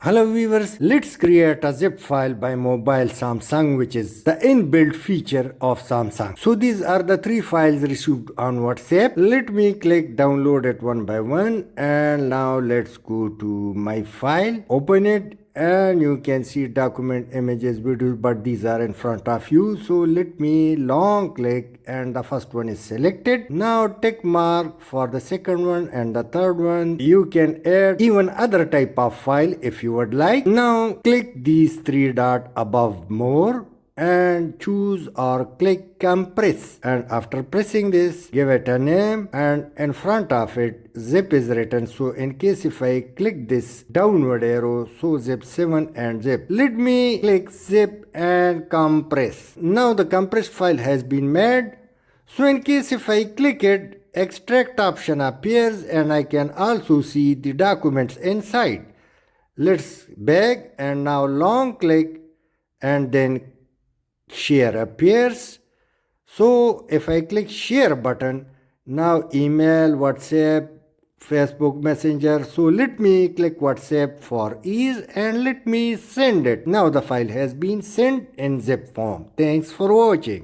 Hello viewers, let's create a zip file by mobile Samsung, which is the inbuilt feature of Samsung. So these are the three files received on WhatsApp. Let me click download it one by one, and now let's go to my file, open it, and you can see document, images, videos, but these are in front of you. So let me long click and the first one is selected. Now tick mark for the second one and the third one. You can add even other type of file if you would like. Now click these three dot above more and choose or click compress, and after pressing this give it a name, and in front of it zip is written. So in case if I click this downward arrow, so zip 7 and zip, let me click zip and compress. Now the compressed file has been made. So in case if I click it, extract option appears and I can also see the documents inside. Let's back and now long click and then share appears. So if I click share button, now email, WhatsApp, Facebook Messenger. So let me click WhatsApp for ease and let me send it. Now the file has been sent in zip form. Thanks for watching.